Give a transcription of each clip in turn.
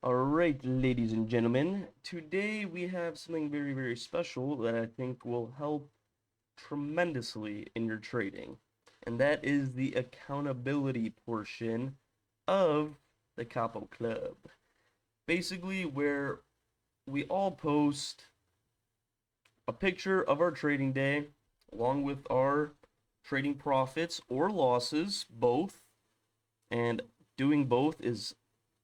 Alright, ladies and gentlemen, today we have something very, very special that I think will help tremendously in your trading. And that is the accountability portion of the Capo Club. Basically, where we all post a picture of our trading day along with our trading profits or losses, both. And doing both is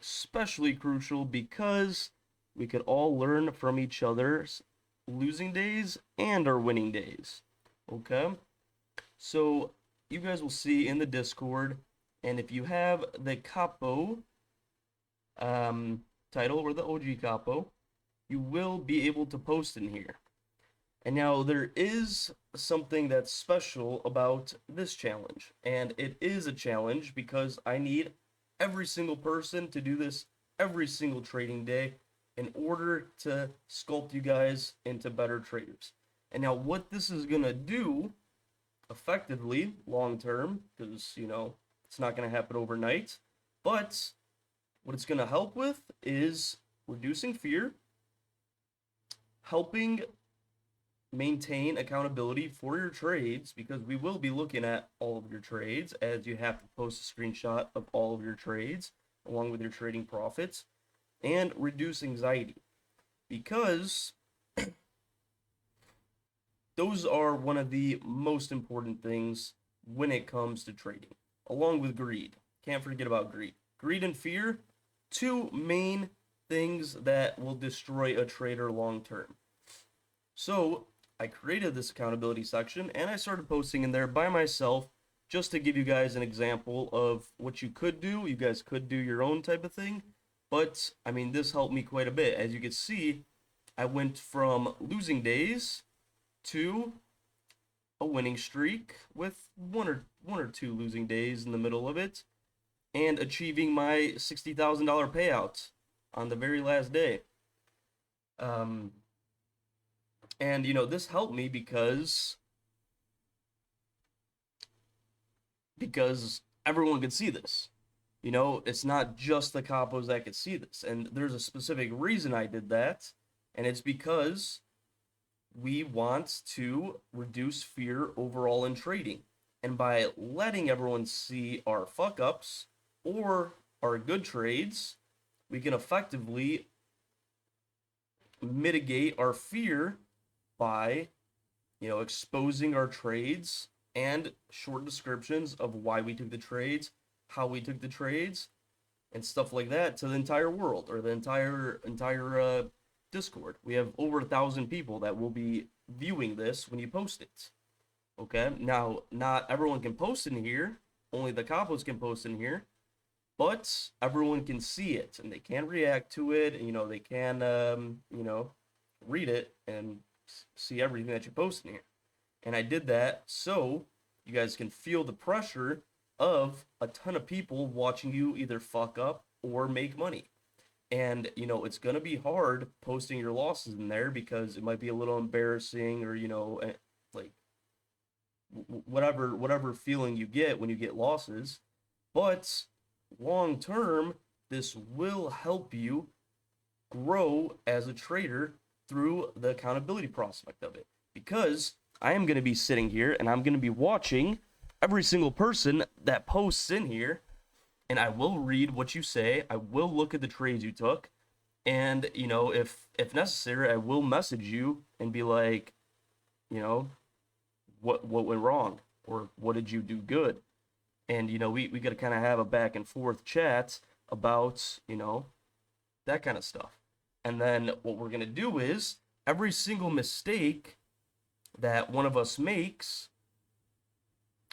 especially crucial because we could all learn from each other's losing days and our winning days. Okay? So you guys will see in the Discord, and if you have the Capo title or the OG Capo, you will be able to post in here. And now there is something that's special about this challenge, and it is a challenge because I need every single person to do this every single trading day in order to sculpt you guys into better traders. And now what this is going to do effectively long term, because it's not going to happen overnight, but what it's going to help with is reducing fear, helping maintain accountability for your trades, because we will be looking at all of your trades, as you have to post a screenshot of all of your trades along with your trading profits, and reduce anxiety, because those are one of the most important things when it comes to trading, along with greed. Can't forget about greed. Greed and fear, two main things that will destroy a trader long term. So I created this accountability section and I started posting in there by myself just to give you guys an example of what you could do. You guys could do your own type of thing, but I mean, this helped me quite a bit. As you can see, I went from losing days to a winning streak with one or two losing days in the middle of it, and achieving my $60,000 payout on the very last day. And this helped me because everyone could see this. It's not just the capos that could see this, and there's a specific reason I did that, and it's because we want to reduce fear overall in trading. And by letting everyone see our fuck ups or our good trades, we can effectively mitigate our fear by exposing our trades and short descriptions of why we took the trades, how we took the trades, and stuff like that to the entire world, or the entire Discord. We have over 1,000 people that will be viewing this when you post it. Okay, now not everyone can post in here, only the capos can post in here, but everyone can see it and they can react to it, and they can read it and see everything that you post in here. And I did that so you guys can feel the pressure of a ton of people watching you either fuck up or make money. And it's gonna be hard posting your losses in there because it might be a little embarrassing, or like whatever feeling you get when you get losses. But long term, this will help you grow as a trader through the accountability prospect of it, because I am going to be sitting here and I'm going to be watching every single person that posts in here, and I will read what you say. I will look at the trades you took, and if necessary, I will message you and be like, what went wrong, or what did you do good. And we got to kind of have a back and forth chat about that kind of stuff. And then what we're going to do is every single mistake that one of us makes,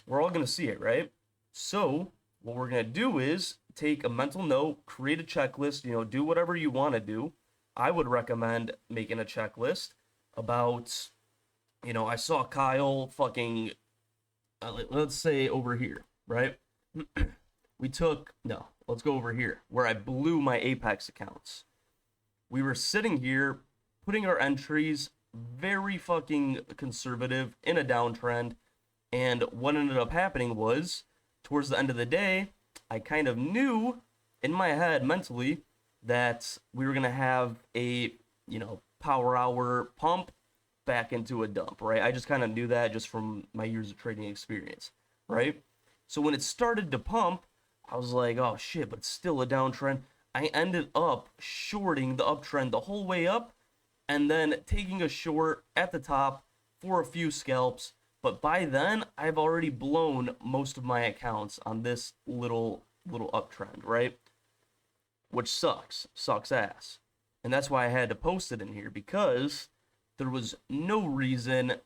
we're all going to see it, right? So what we're going to do is take a mental note, create a checklist, do whatever you want to do. I would recommend making a checklist about, I saw Kyle fucking, let's say over here, right? Let's go over here where I blew my Apex accounts. We were sitting here putting our entries very fucking conservative in a downtrend, and what ended up happening was, towards the end of the day, I kind of knew in my head mentally that we were going to have a, power hour pump back into a dump, right? I just kind of knew that just from my years of trading experience, right? So when it started to pump, I was like, oh shit, but it's still a downtrend. I ended up shorting the uptrend the whole way up and then taking a short at the top for a few scalps. But by then, I've already blown most of my accounts on this little uptrend, right? Which sucks ass. And that's why I had to post it in here, because there was no reason,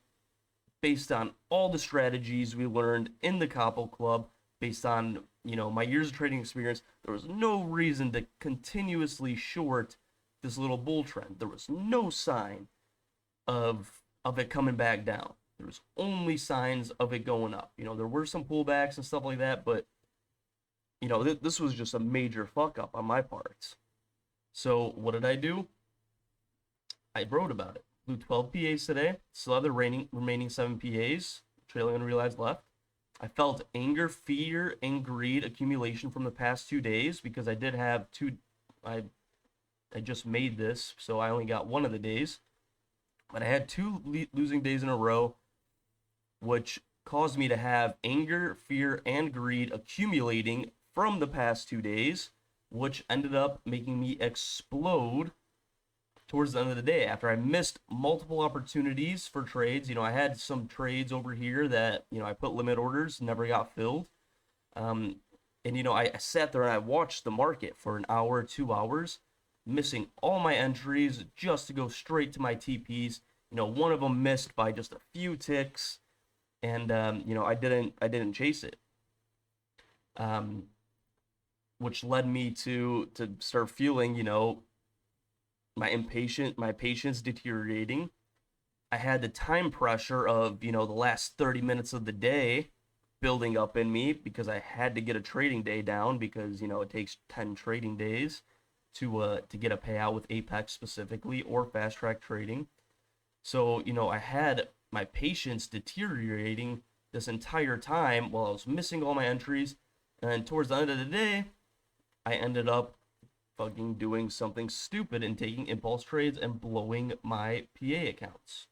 based on all the strategies we learned in the Capo Club, based on, my years of trading experience, there was no reason to continuously short this little bull trend. There was no sign of it coming back down. There was only signs of it going up. There were some pullbacks and stuff like that, but this was just a major fuck up on my part. So what did I do? I wrote about it. Blew 12 PAs today. Still have the remaining 7 PAs, trailing unrealized left. I felt anger, fear, and greed accumulation from the past 2 days, because I did have two. I just made this, so I only got one of the days. But I had 2 losing days in a row, which caused me to have anger, fear, and greed accumulating from the past 2 days, which ended up making me explode towards the end of the day after I missed multiple opportunities for trades. I had some trades over here that, I put limit orders, never got filled. And, I sat there and I watched the market for an hour, 2 hours, missing all my entries just to go straight to my TPs. One of them missed by just a few ticks, and I didn't chase it, which led me to start feeling, my patience deteriorating. I had the time pressure of, the last 30 minutes of the day building up in me, because I had to get a trading day down, because, it takes 10 trading days to get a payout with Apex specifically, or fast track trading. So, I had my patience deteriorating this entire time while I was missing all my entries. And towards the end of the day, I ended up fucking doing something stupid and taking impulse trades and blowing my PA accounts.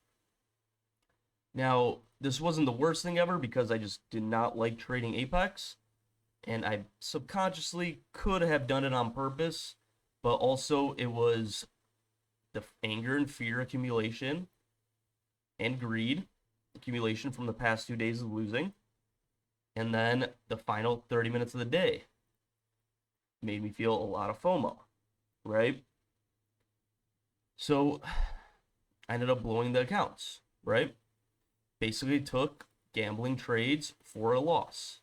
Now, this wasn't the worst thing ever, because I just did not like trading Apex, and I subconsciously could have done it on purpose, but also it was the anger and fear accumulation and greed accumulation from the past 2 days of losing, and then the final 30 minutes of the day made me feel a lot of FOMO, right? So I ended up blowing the accounts, right? Basically took gambling trades for a loss.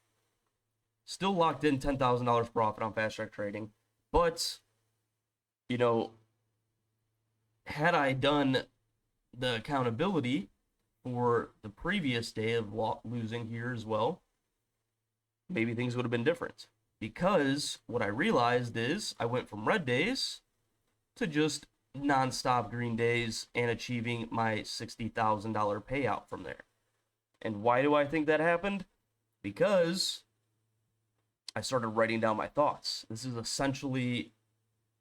Still locked in $10,000 profit on fast track trading, but had I done the accountability for the previous day of losing here as well, maybe things would have been different. Because what I realized is I went from red days to just non-stop green days and achieving my $60,000 payout from there. And why do I think that happened? Because I started writing down my thoughts. This is essentially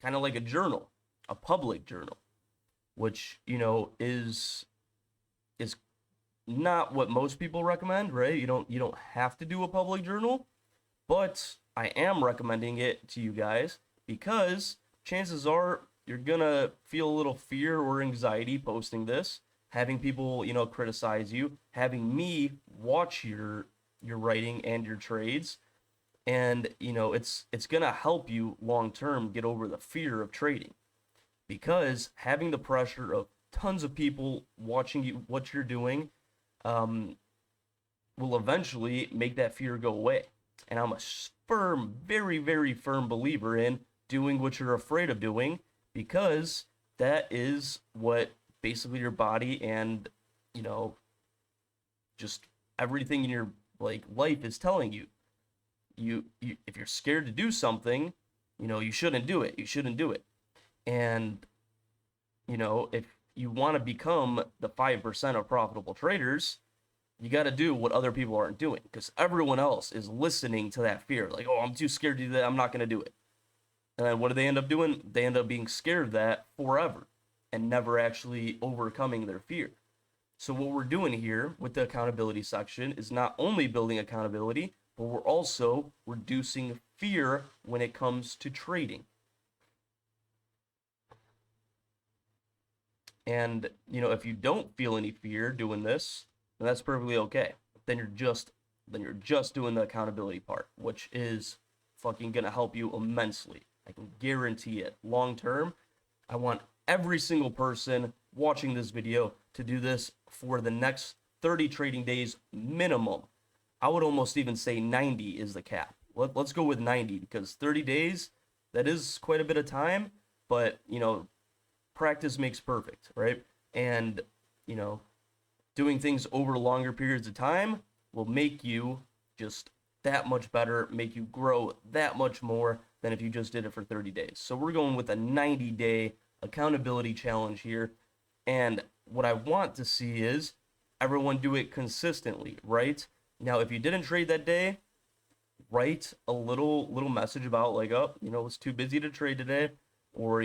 kind of like a journal, a public journal, which, is not what most people recommend, right? You don't have to do a public journal, but I am recommending it to you guys, because chances are you're gonna feel a little fear or anxiety posting this, having people, criticize you, having me watch your writing and your trades, and it's gonna help you long term get over the fear of trading, because having the pressure of tons of people watching you, what you're doing, will eventually make that fear go away. And I'm a firm, very, very firm believer in doing what you're afraid of doing, because that is what basically your body and, just everything in your life is telling you. You if you're scared to do something, you shouldn't do it. You shouldn't do it. And if you want to become the 5% of profitable traders, you got to do what other people aren't doing, because everyone else is listening to that fear. Like, oh, I'm too scared to do that, I'm not going to do it. And then what do they end up doing? They end up being scared of that forever and never actually overcoming their fear. So what we're doing here with the accountability section is not only building accountability, but we're also reducing fear when it comes to trading. And, if you don't feel any fear doing this, then that's perfectly okay. Then you're just doing the accountability part, which is fucking gonna help you immensely. I can guarantee it. Long term, I want every single person watching this video to do this for the next 30 trading days minimum. I would almost even say 90 is the cap. Let's go with 90 because 30 days, that is quite a bit of time, but, practice makes perfect, right? And, doing things over longer periods of time will make you just that much better, make you grow that much more than if you just did it for 30 days. So we're going with a 90-day accountability challenge here. And what I want to see is everyone do it consistently, right? Now, if you didn't trade that day, write a little message about like, oh, was too busy to trade today, or,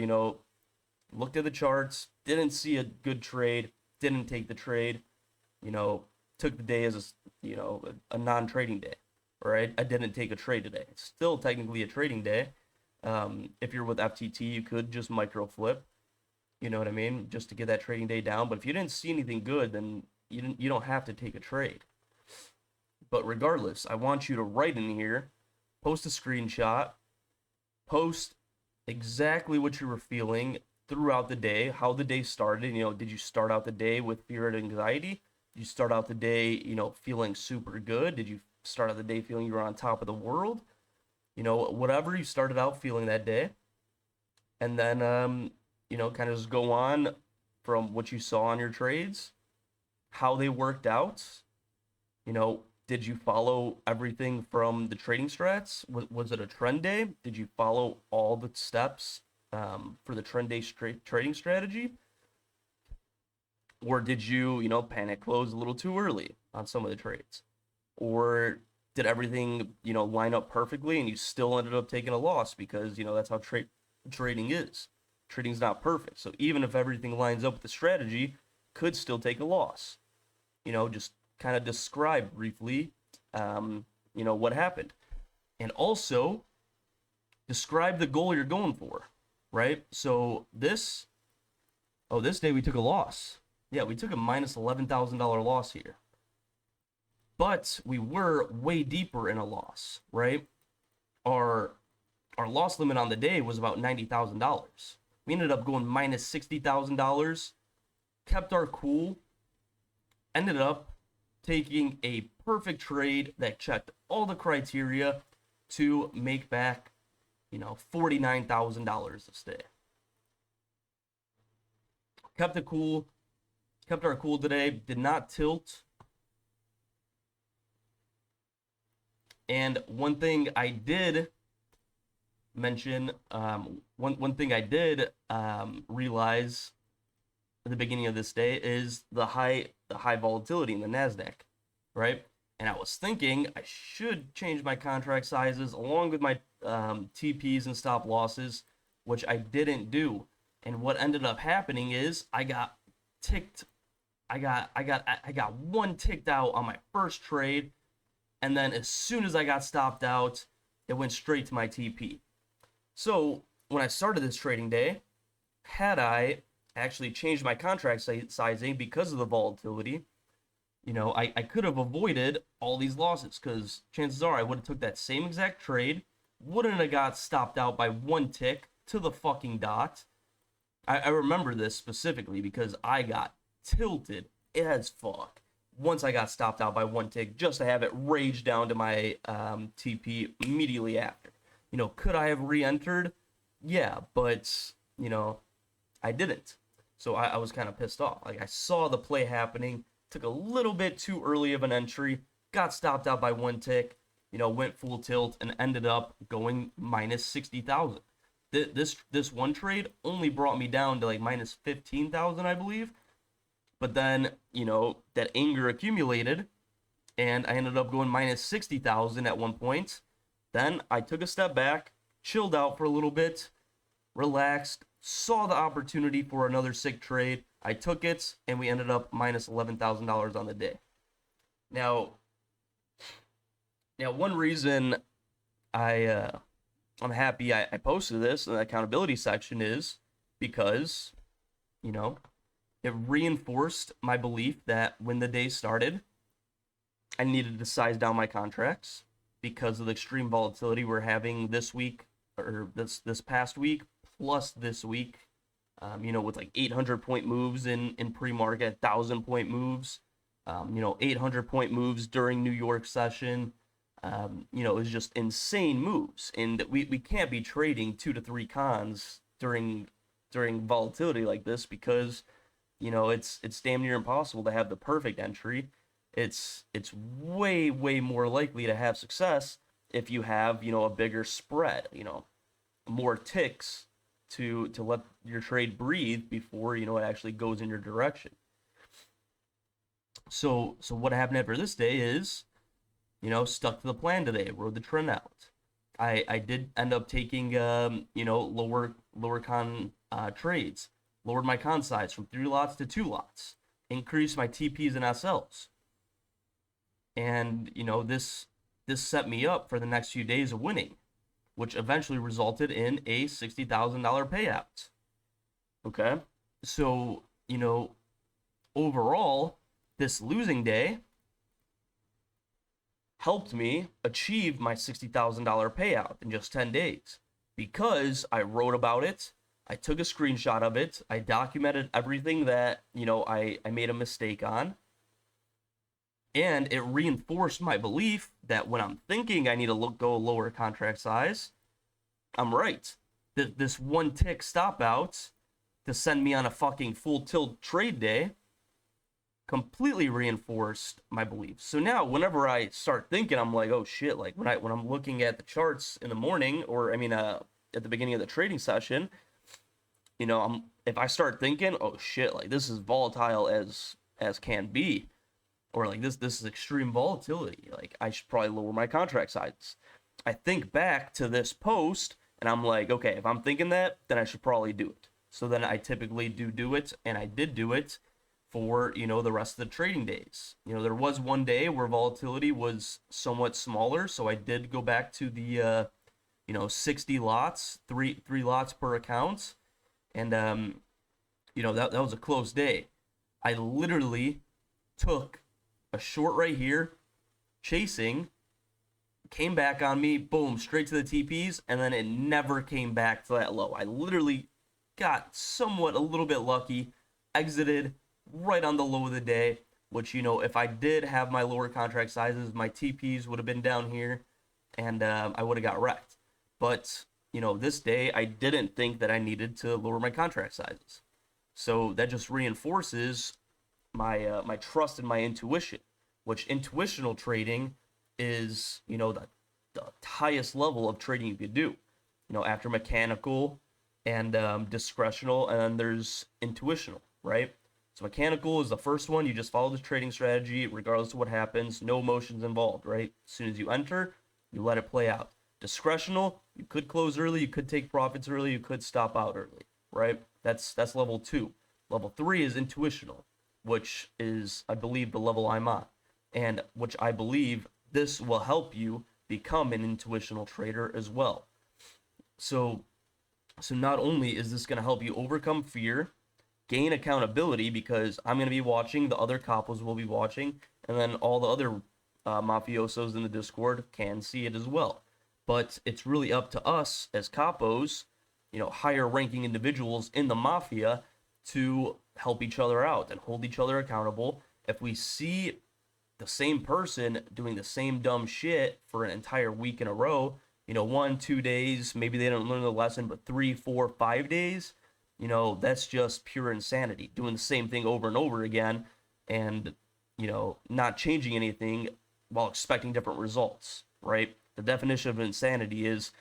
looked at the charts, didn't see a good trade, didn't take the trade, took the day as a non-trading day, right? I didn't take a trade today. It's still technically a trading day. If you're with FTT, you could just micro flip, you know what I mean, just to get that trading day down. But if you didn't see anything good, then you don't have to take a trade. But regardless, I want you to write in here, post a screenshot, post exactly what you were feeling throughout the day, how the day started. Did you start out the day with fear and anxiety? Did you start out the day, feeling super good? Did you start out the day feeling you were on top of the world? Whatever you started out feeling that day. And then, kind of just go on from what you saw on your trades, how they worked out. Did you follow everything from the trading strats? Was it a trend day? Did you follow all the steps for the trend day trading strategy? Or did you, panic close a little too early on some of the trades? Or did everything, line up perfectly and you still ended up taking a loss because, that's how trading is. Trading's not perfect. So even if everything lines up with the strategy, could still take a loss. Just kind of describe briefly, what happened. And also describe the goal you're going for, right? So this day we took a loss. Yeah, we took a minus $11,000 loss here. But we were way deeper in a loss, right? Our loss limit on the day was about $90,000. We ended up going minus $60,000, kept our cool, ended up taking a perfect trade that checked all the criteria to make back, $49,000 this day. Kept it cool, kept our cool today, did not tilt. And one thing I did mention, one thing I did realize at the beginning of this day is the high volatility in the NASDAQ, right? And I was thinking I should change my contract sizes along with my TPs and stop losses, which I didn't do. And what ended up happening is I got one ticked out on my first trade, and then as soon as I got stopped out, it went straight to my TP. So when I started this trading day, had I actually changed my contract sizing because of the volatility, I could have avoided all these losses, because chances are I would have took that same exact trade, wouldn't have got stopped out by one tick to the fucking dot. I remember this specifically because I got tilted as fuck once I got stopped out by one tick, just to have it rage down to my TP immediately after. Could I have re-entered? Yeah, but, I didn't. So I was kind of pissed off. Like, I saw the play happening, took a little bit too early of an entry, got stopped out by one tick, went full tilt, and ended up going minus 60,000. This one trade only brought me down to like minus 15,000, I believe. But then, that anger accumulated, and I ended up going minus 60,000 at one point. Then I took a step back, chilled out for a little bit, relaxed, saw the opportunity for another sick trade. I took it, and we ended up minus $11,000 on the day. Now, one reason I'm happy I posted this in the accountability section is because, it reinforced my belief that when the day started, I needed to size down my contracts because of the extreme volatility we're having this week, or this past week, plus this week, with like 800-point moves in pre-market, 1,000-point moves, 800-point moves during New York session. It's just insane moves, and we can't be trading 2 to 3 cons during volatility like this, because it's damn near impossible to have the perfect entry. It's way more likely to have success if you have a bigger spread, more ticks to let your trade breathe before it actually goes in your direction. So what happened after this day is, stuck to the plan today, rode the trend out. I did end up taking lower con trades, lowered my con size from 3 lots to 2 lots, increased my TPs and SLs. And this set me up for the next few days of winning, which eventually resulted in a $60,000 payout. Okay? So, overall, this losing day helped me achieve my $60,000 payout in just 10 days because I wrote about it. I took a screenshot of it. I documented everything that, I made a mistake on. And it reinforced my belief that when I'm thinking I need to go lower contract size, I'm right. This one tick stop out to send me on a fucking full tilt trade day completely reinforced my beliefs. So now whenever I start thinking, I'm like, oh shit, like when I'm looking at the charts in the morning, or at the beginning of the trading session, if I start thinking, oh shit, like this is volatile as can be, or like this is extreme volatility, like I should probably lower my contract sizes. I think back to this post and I'm like, okay, if I'm thinking that, then I should probably do it. So then I typically do it, and I did do it for, the rest of the trading days. There was one day where volatility was somewhat smaller, so I did go back to the 60 lots, three lots per account, and that was a close day. I literally took a short right here, chasing, came back on me, boom, straight to the TPs, and then it never came back to that low. I literally got somewhat a little bit lucky, exited right on the low of the day, which, if I did have my lower contract sizes, my TPs would have been down here, and I would have got wrecked. But, this day, I didn't think that I needed to lower my contract sizes. So that just reinforces my trust in my intuition, which intuitional trading is, the highest level of trading you could do. After mechanical and discretional, and then there's intuitional, right? So mechanical is the first one. You just follow the trading strategy regardless of what happens. No emotions involved, right? As soon as you enter, you let it play out. Discretional, you could close early, you could take profits early, you could stop out early, right? That's level 2. Level 3 is intuitional, which is, I believe, the level I'm on, and which I believe this will help you become an intuitional trader as well. So not only is this going to help you overcome fear, gain accountability, because I'm going to be watching, the other capos will be watching, and then all the other mafiosos in the Discord can see it as well. But it's really up to us as capos, higher ranking individuals in the mafia, to help each other out and hold each other accountable. If we see the same person doing the same dumb shit for an entire week in a row, 1, 2 days, maybe they don't learn the lesson, but 3, 4, 5 days, that's just pure insanity. Doing the same thing over and over again, and, not changing anything while expecting different results, right? The definition of insanity is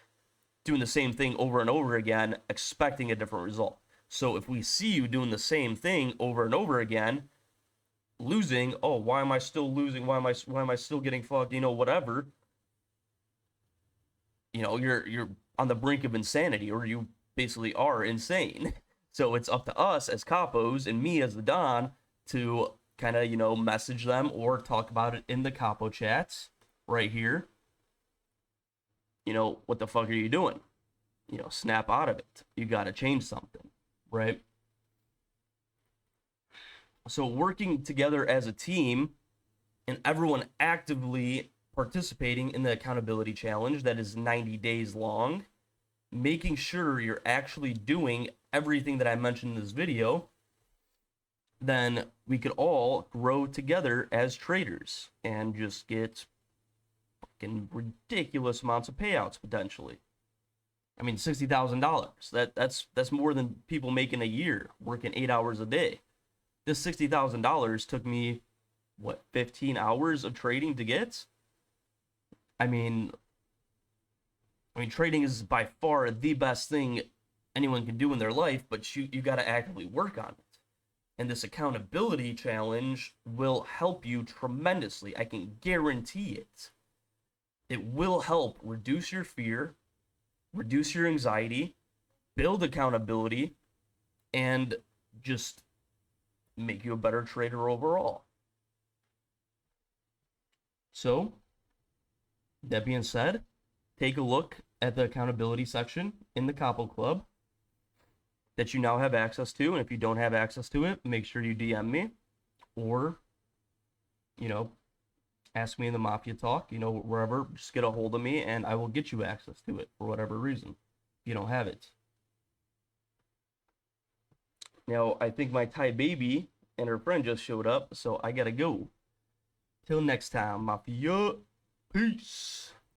doing the same thing over and over again, expecting a different result. So if we see you doing the same thing over and over again, losing, oh, why am I still losing? Why am I still getting fucked? Whatever. You're on the brink of insanity, or you basically are insane. So it's up to us as capos and me as the Don to kind of, message them or talk about it in the capo chats right here. What the fuck are you doing? Snap out of it. You got to change something, right? So working together as a team and everyone actively participating in the accountability challenge that is 90 days long, making sure you're actually doing everything that I mentioned in this video, then we could all grow together as traders and just get fucking ridiculous amounts of payouts potentially. I mean, $60,000. That's more than people make in a year working 8 hours a day. This $60,000 took me 15 hours of trading to get? I mean, trading is by far the best thing anyone can do in their life, but you got to actively work on it. And this accountability challenge will help you tremendously. I can guarantee it. It will help reduce your fear, reduce your anxiety, build accountability, and just make you a better trader overall. So, that being said, take a look at the accountability section in the Capo Club that you now have access to. And if you don't have access to it, make sure you DM me or, ask me in the Mafia Talk, wherever. Just get a hold of me and I will get you access to it for whatever reason if you don't have it. Now, I think my Thai baby and her friend just showed up, so I gotta go. Till next time, Mafia. Peace.